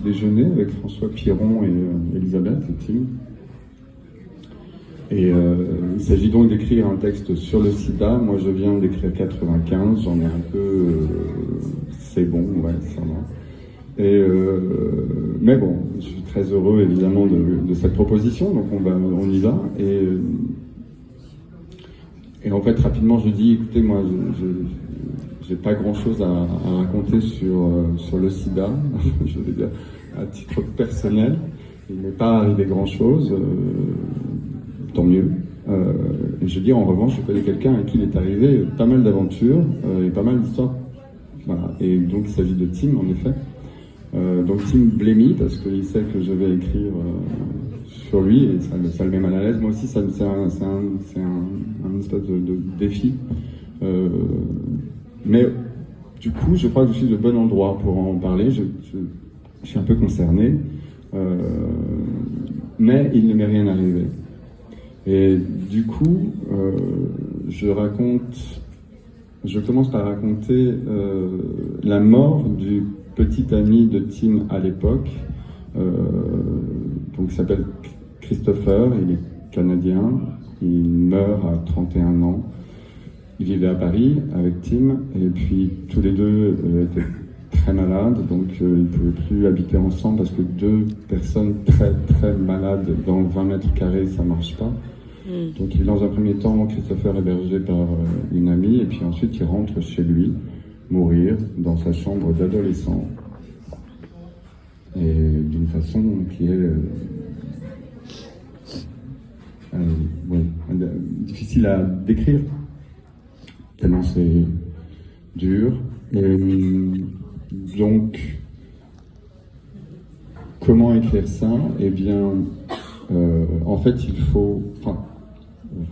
déjeuner avec François Piron et Elisabeth et Tim. Et il s'agit donc d'écrire un texte sur le sida. Moi, je viens d'écrire 95, j'en ai un peu... c'est bon, ouais, ça va. Mais bon, je suis très heureux, évidemment, de cette proposition, donc on y va. Et en fait, rapidement, je dis, écoutez, moi, j'ai pas grand-chose à raconter sur le sida, je vais dire, à titre personnel. Il n'est pas arrivé grand-chose. Tant mieux. Et je dis en revanche, je connais quelqu'un à qui il est arrivé pas mal d'aventures et pas mal d'histoires. Voilà. Et donc il s'agit de Tim en effet. Donc Tim Blémy, parce qu'il sait que je vais écrire sur lui et ça le met mal à l'aise. Moi aussi, c'est un espèce de défi. Mais du coup, je crois que je suis le bon endroit pour en parler. Je suis un peu concerné. Mais il ne m'est rien arrivé. Et du coup, je commence par raconter la mort du petit ami de Tim à l'époque, donc il s'appelle Christopher, il est canadien, il meurt à 31 ans. Il vivait à Paris avec Tim, et puis tous les deux étaient très malades, donc ils ne pouvaient plus habiter ensemble parce que deux personnes très très malades dans 20 mètres carrés, ça ne marche pas. Donc il est dans un premier temps, Christopher hébergé par une amie, et puis ensuite il rentre chez lui, mourir dans sa chambre d'adolescent. Et d'une façon qui est difficile à décrire, tellement c'est dur. Et donc, comment écrire ça? Eh bien, en fait, il faut...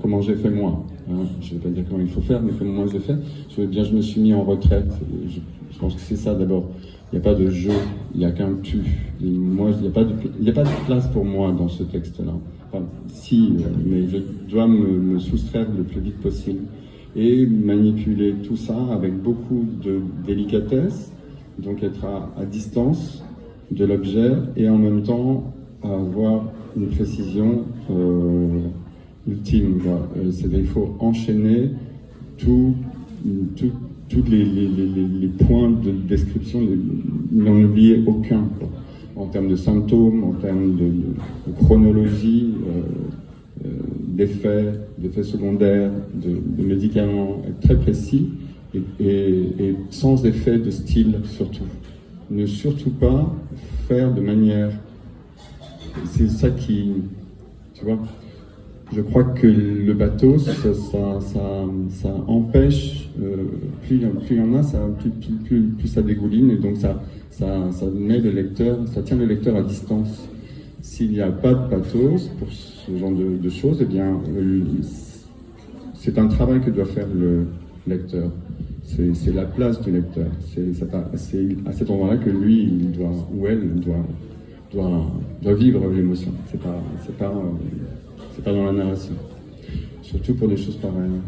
comment j'ai fait moi, hein. Je ne vais pas dire comment il faut faire, mais comment moi j'ai fait. Je me suis mis en retraite. Je pense que c'est ça d'abord. Il n'y a pas de jeu, il n'y a qu'un tu. Et moi, il n'y a pas de place pour moi dans ce texte-là. Enfin, si, mais je dois me soustraire le plus vite possible et manipuler tout ça avec beaucoup de délicatesse, donc être à distance de l'objet et en même temps avoir une précision ultime. Il faut enchaîner tous les points de description, n'en oublier aucun, quoi. En termes de symptômes, en termes de chronologie, d'effets secondaires, de médicaments, être très précis et sans effet de style surtout. Ne surtout pas faire de manière... C'est ça qui... Tu vois, je crois que le bateau, ça empêche, plus il y en a, plus ça dégouline, et donc ça met le lecteur, ça tient le lecteur à distance. S'il n'y a pas de pathos pour ce genre de choses, eh bien, c'est un travail que doit faire le lecteur. C'est la place du lecteur. C'est à cet endroit-là que lui, il doit, ou elle doit vivre l'émotion. C'est pas dans la narration. Surtout pour des choses pareilles.